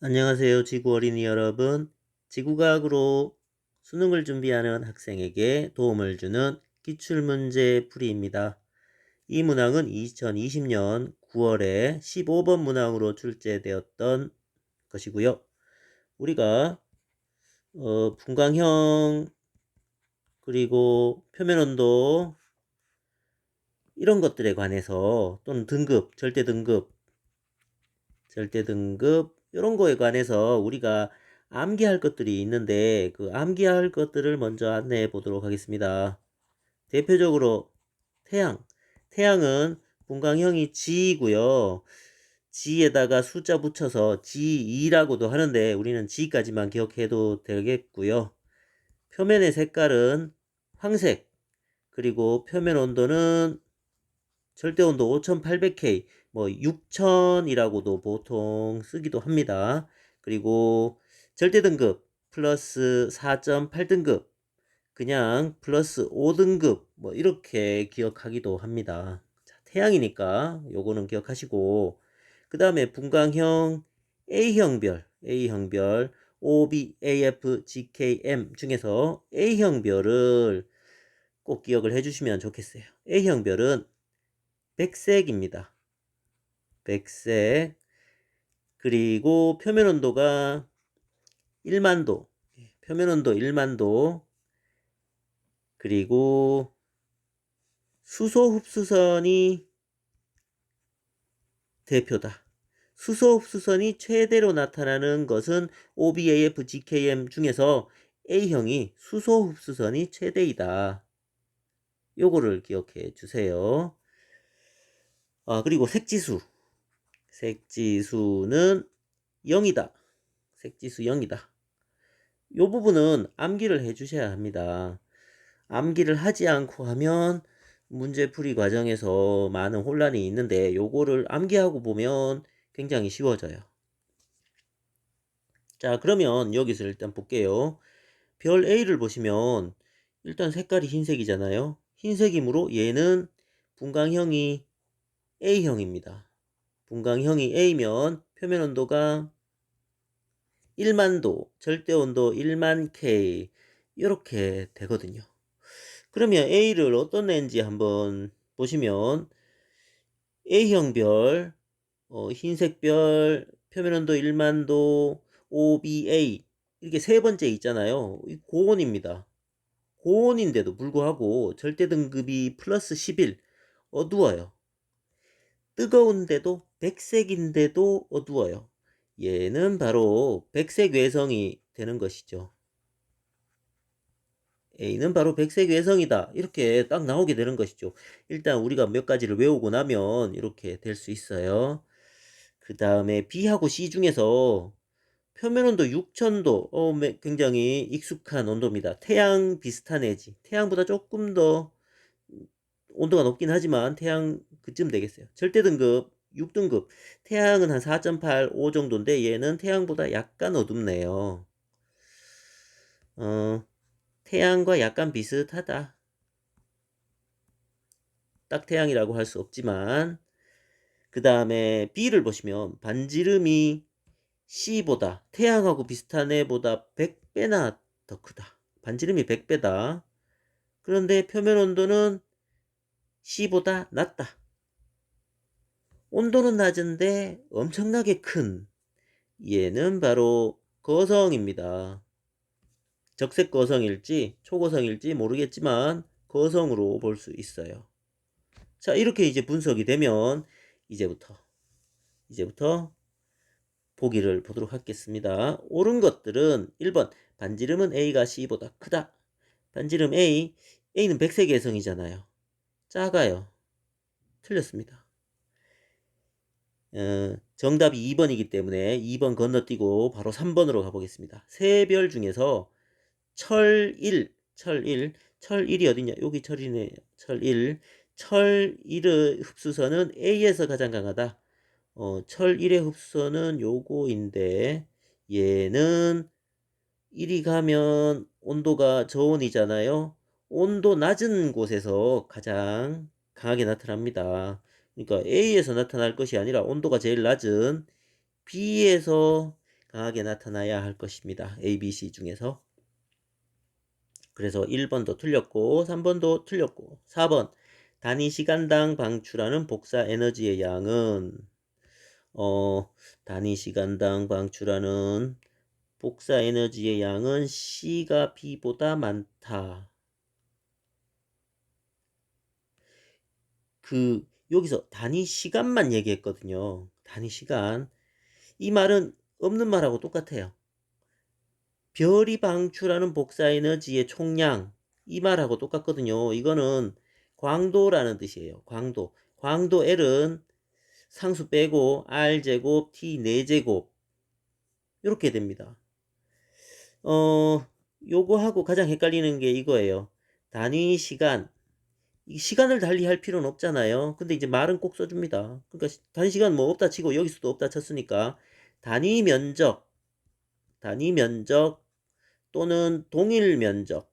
안녕하세요. 지구 어린이 여러분. 지구과학으로 수능을 준비하는 학생에게 도움을 주는 기출문제 풀이입니다. 이 문항은 2020년 9월에 15번 문항으로 출제되었던 것이고요. 우리가 분광형 그리고 표면온도 이런 것들에 관해서 또는 등급, 절대등급 이런 거에 관해서 우리가 암기할 것들이 있는데 그 암기할 것들을 먼저 안내해 보도록 하겠습니다. 대표적으로 태양은 분광형이 G이고요. G에다가 숫자 붙여서 G2라고도 하는데 우리는 G까지만 기억해도 되겠고요. 표면의 색깔은 황색, 그리고 표면 온도는 절대온도 5800K, 6000이라고도 보통 쓰기도 합니다. 그리고 절대등급 플러스 4.8등급, 그냥 플러스 5등급, 이렇게 기억하기도 합니다. 자, 태양이니까 요거는 기억하시고, 그 다음에 분광형 A형별, OB, AF, GKM 중에서 A형별을 꼭 기억을 해주시면 좋겠어요. A형별은 백색입니다. 백색. 그리고 표면 온도가 1만도. 표면 온도 1만도. 그리고 수소 흡수선이 대표다. 수소 흡수선이 최대로 나타나는 것은 OBAF, GKM 중에서 A형이 수소 흡수선이 최대이다. 요거를 기억해 주세요. 그리고 색지수는 0이다. 색지수 0이다. 요 부분은 암기를 해 주셔야 합니다. 암기를 하지 않고 하면 문제풀이 과정에서 많은 혼란이 있는데 요거를 암기하고 보면 굉장히 쉬워져요. 자, 그러면 여기서 일단 볼게요. 별 A를 보시면 일단 색깔이 흰색이잖아요. 흰색이므로 얘는 분광형이 A형입니다. 분광형이 A면 표면 온도가 1만도, 절대온도 1만 K 이렇게 되거든요. 그러면 A를 어떤 애인지 한번 보시면 A형별, 흰색별, 표면온도 1만도, OBA 이렇게 세 번째 있잖아요. 고온입니다. 고온인데도 불구하고 절대등급이 플러스 11, 어두워요. 뜨거운데도 백색인데도 어두워요. 얘는 바로 백색 외성이 되는 것이죠. A는 바로 백색 외성이다. 이렇게 딱 나오게 되는 것이죠. 일단 우리가 몇 가지를 외우고 나면 이렇게 될 수 있어요. 그 다음에 B하고 C 중에서 표면 온도 6000도, 굉장히 익숙한 온도입니다. 태양 비슷한 애지. 태양보다 조금 더 온도가 높긴 하지만 태양 그쯤 되겠어요. 절대 등급 6등급. 태양은 한 4.8, 5 정도인데 얘는 태양보다 약간 어둡네요. 태양과 약간 비슷하다. 딱 태양이라고 할 수 없지만, 그 다음에 B를 보시면 반지름이 C보다, 태양하고 비슷한 애보다 100배나 더 크다. 반지름이 100배다. 그런데 표면 온도는 C보다 낮다. 온도는 낮은데 엄청나게 큰, 얘는 바로 거성입니다. 적색 거성일지 초거성일지 모르겠지만 거성으로 볼 수 있어요. 자, 이렇게 이제 분석이 되면 이제부터 보기를 보도록 하겠습니다. 옳은 것들은 1번 반지름은 A가 C보다 크다. 반지름 A는 백색의 성이잖아요. 작아요. 틀렸습니다. 정답이 2번이기 때문에 2번 건너뛰고 바로 3번으로 가보겠습니다. 세 별 중에서 철1이 어디냐? 여기 철이네. 철1의 흡수선은 A에서 가장 강하다. 철1의 흡수선은 요거인데 얘는 1이 가면 온도가 저온이잖아요. 온도 낮은 곳에서 가장 강하게 나타납니다. 그러니까 A에서 나타날 것이 아니라 온도가 제일 낮은 B에서 강하게 나타나야 할 것입니다. A, B, C 중에서. 그래서 1번도 틀렸고 3번도 틀렸고 4번 단위 시간당 방출하는 복사 에너지의 양은 단위 시간당 방출하는 복사 에너지의 양은 C가 B보다 많다. 여기서 단위 시간만 얘기했거든요. 단위 시간. 이 말은 없는 말하고 똑같아요. 별이 방출하는 복사 에너지의 총량. 이 말하고 똑같거든요. 이거는 광도라는 뜻이에요. 광도. 광도 L은 상수 빼고 R제곱 T 4제곱. 이렇게 됩니다. 요거하고 가장 헷갈리는 게 이거예요. 단위 시간. 이 시간을 달리 할 필요는 없잖아요. 근데 이제 말은 꼭 써줍니다. 그러니까 단위 시간 뭐 없다 치고 여기서도 없다 쳤으니까 단위 면적 또는 동일 면적,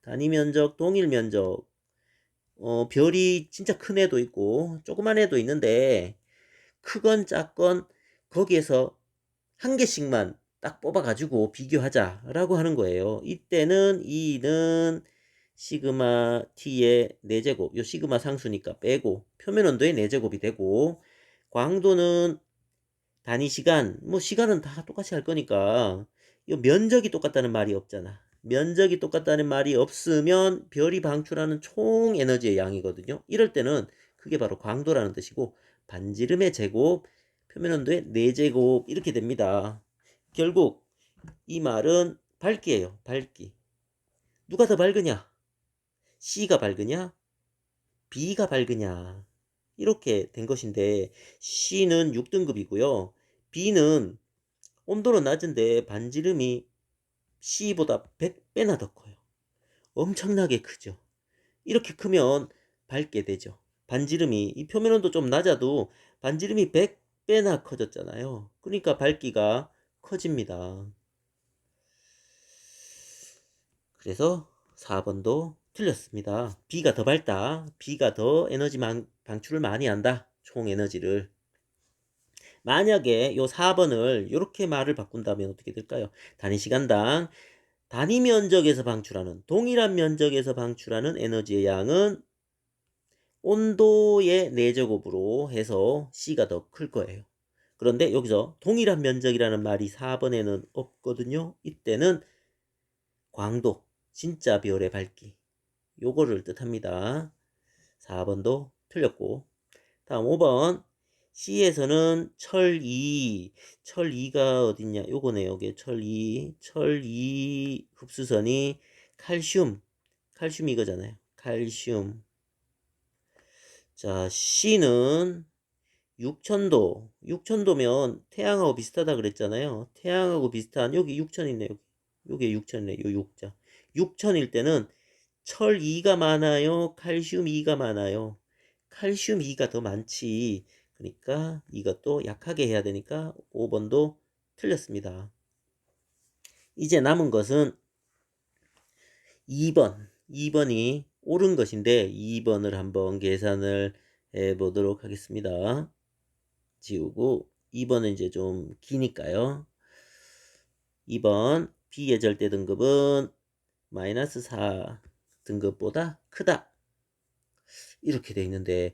단위 면적, 동일 면적. 별이 진짜 큰 애도 있고 조그만 애도 있는데 크건 작건 거기에서 한 개씩만 딱 뽑아가지고 비교하자라고 하는 거예요. 이때는 E는 시그마 T의 4제곱, 요 시그마 상수니까 빼고 표면 온도의 4제곱이 되고 광도는 단위 시간, 뭐 시간은 다 똑같이 할 거니까 이 면적이 똑같다는 말이 없잖아. 면적이 똑같다는 말이 없으면 별이 방출하는 총 에너지의 양이거든요. 이럴 때는 그게 바로 광도라는 뜻이고 반지름의 제곱, 표면 온도의 4제곱 이렇게 됩니다. 결국 이 말은 밝기예요. 밝기. 누가 더 밝으냐? C가 밝으냐? B가 밝으냐? 이렇게 된 것인데 C는 6등급이고요. B는 온도는 낮은데 반지름이 C보다 100배나 더 커요. 엄청나게 크죠. 이렇게 크면 밝게 되죠. 반지름이 이 표면 온도 좀 낮아도 반지름이 100배나 커졌잖아요. 그러니까 밝기가 커집니다. 그래서 4번도 틀렸습니다. B가 더 밝다. B가 더 에너지 방출을 많이 한다. 총 에너지를. 만약에 요 4번을 이렇게 말을 바꾼다면 어떻게 될까요? 단위 시간당 단위 면적에서 방출하는 동일한 면적에서 방출하는 에너지의 양은 온도의 4제곱으로 해서 C가 더 클 거예요. 그런데 여기서 동일한 면적이라는 말이 4번에는 없거든요. 이때는 광도, 진짜 별의 밝기 요거를 뜻합니다. 4번도 틀렸고 다음 5번 C에서는 철2가 어딨냐 요거네. 여기 철2 흡수선이 칼슘 이거잖아요. 칼슘. 자, C는 6000도면 태양하고 비슷하다 그랬잖아요. 태양하고 비슷한 여기 6000이네. 여기 6000이네. 요 6자 6000일 때는 철 2가 많아요, 칼슘 2가 많아요. 칼슘 2가 더 많지. 그러니까 이것도 약하게 해야 되니까 5번도 틀렸습니다. 이제 남은 것은 2번이 옳은 것인데 2번을 한번 계산을 해 보도록 하겠습니다. 지우고 2번은 이제 좀 기니까요. 2번 B의 절대 등급은 마이너스 4 등급보다 크다. 이렇게 돼 있는데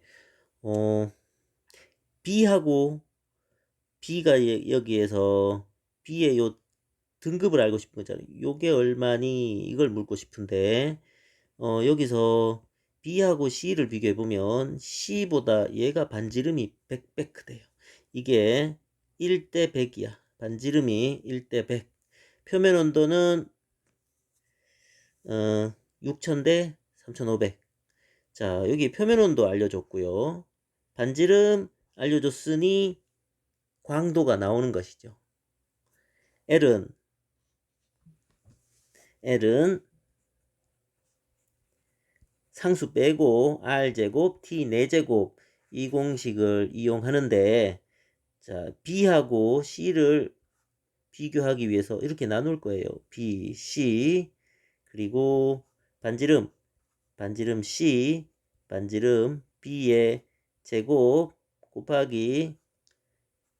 B하고 B가 여기에서 B의 요 등급을 알고 싶은 거잖아요. 요게 얼마니 이걸 묻고 싶은데 여기서 B하고 C를 비교해 보면 C보다 얘가 반지름이 100배 크대요. 이게 1대 100이야. 반지름이 1대 100. 표면 온도는 6000대 3500. 자, 여기 표면 온도 알려줬고요. 반지름 알려줬으니 광도가 나오는 것이죠. L은 상수 빼고 R제곱 T 4제곱 이 공식을 이용하는데 자, B하고 C를 비교하기 위해서 이렇게 나눌 거예요. B, C 그리고 반지름 C 반지름 B의 제곱 곱하기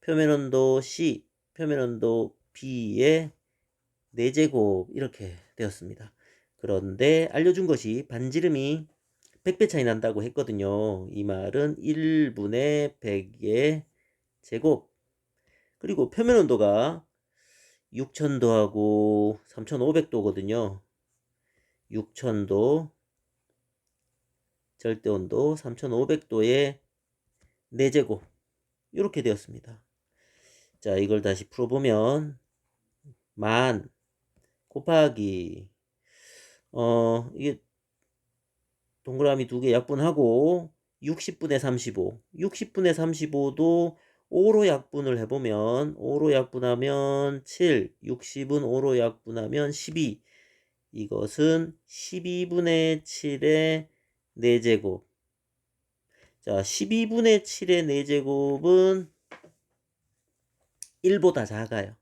표면 온도 C 표면 온도 B의 4제곱 이렇게 되었습니다. 그런데 알려준 것이 반지름이 100배 차이 난다고 했거든요. 이 말은 1분의 100의 제곱, 그리고 표면 온도가 6000도하고 3500도거든요. 6000도, 절대 온도 3500도의 4제곱 이렇게 되었습니다. 자, 이걸 다시 풀어보면 만 곱하기 이게 동그라미 2개 약분하고 60분의 35, 60분의 35도 5로 약분을 해보면 5로 약분하면 7, 60은 5로 약분하면 12, 이것은 12분의 7의 4제곱. 자, 12분의 7의 4제곱은 1보다 작아요.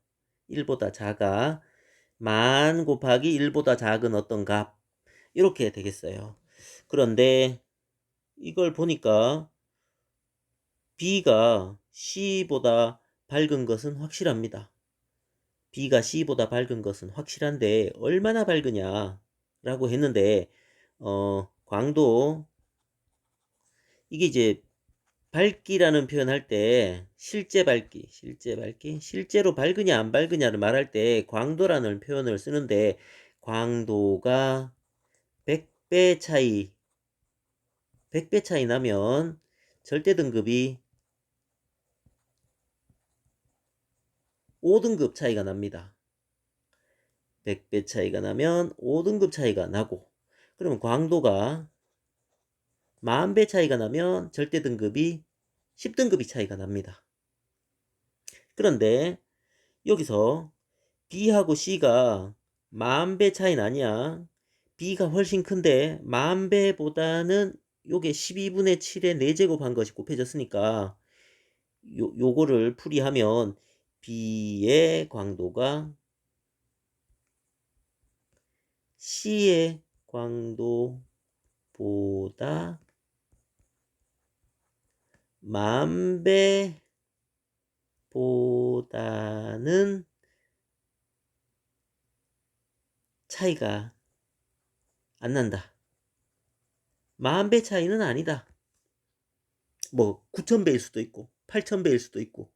1보다 작아. 만 곱하기 1보다 작은 어떤 값, 이렇게 되겠어요. 그런데 이걸 보니까 B가 C보다 밝은 것은 확실합니다. B가 C보다 밝은 것은 확실한데 얼마나 밝으냐 라고 했는데 광도, 이게 이제 밝기라는 표현 할 때 실제 밝기, 실제로 밝으냐 안 밝으냐를 말할 때 광도라는 표현을 쓰는데, 광도가 100배 차이, 100배 차이 나면 절대 등급이 5등급 차이가 납니다. 100배 차이가 나면 5등급 차이가 나고, 그러면 광도가 10,000배 차이가 나면 절대 등급이 10등급이 차이가 납니다. 그런데 여기서 B하고 C가 10,000배 차이 나냐? B가 훨씬 큰데 10,000배보다는 요게 12분의 7의 4제곱 한 것이 곱해졌으니까 요거를 풀이하면 B의 광도가 C의 광도보다 10,000배보다는 차이가 안 난다. 10,000배 차이는 아니다. 뭐 9,000배일 수도 있고 8,000배일 수도 있고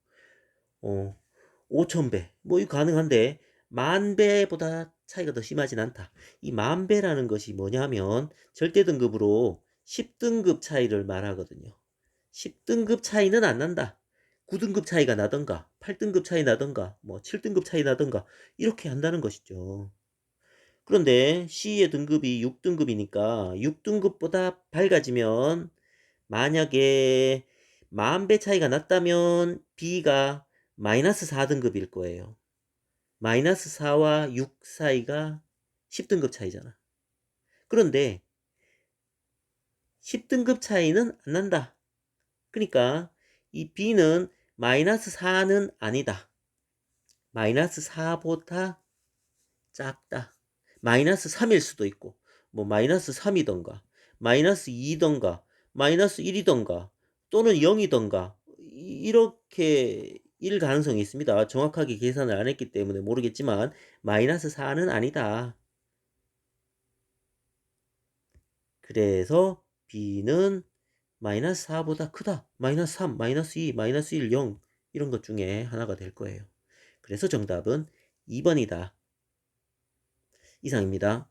5,000배 뭐 이거 가능한데 10,000배보다 차이가 더 심하진 않다. 이 10,000배라는 것이 뭐냐면 절대 등급으로 10등급 차이를 말하거든요. 10등급 차이는 안 난다. 9등급 차이가 나던가 8등급 차이 나던가 뭐 7등급 차이 나던가 이렇게 한다는 것이죠. 그런데 C의 등급이 6등급이니까 6등급보다 밝아지면, 만약에 10,000배 차이가 났다면 B가 마이너스 4등급일 거예요. 마이너스 4와 6 사이가 10등급 차이잖아. 그런데 10등급 차이는 안 난다. 그러니까 이 B는 마이너스 4는 아니다. 마이너스 4보다 작다. 마이너스 3일 수도 있고, 뭐 마이너스 3이던가 마이너스 2던가 마이너스 1이던가 또는 0이던가 이렇게 일 가능성이 있습니다. 정확하게 계산을 안 했기 때문에 모르겠지만 마이너스 4는 아니다. 그래서 B는 마이너스 4보다 크다. 마이너스 3, 마이너스 2, 마이너스 1, 0 이런 것 중에 하나가 될 거예요. 그래서 정답은 2번이다. 이상입니다.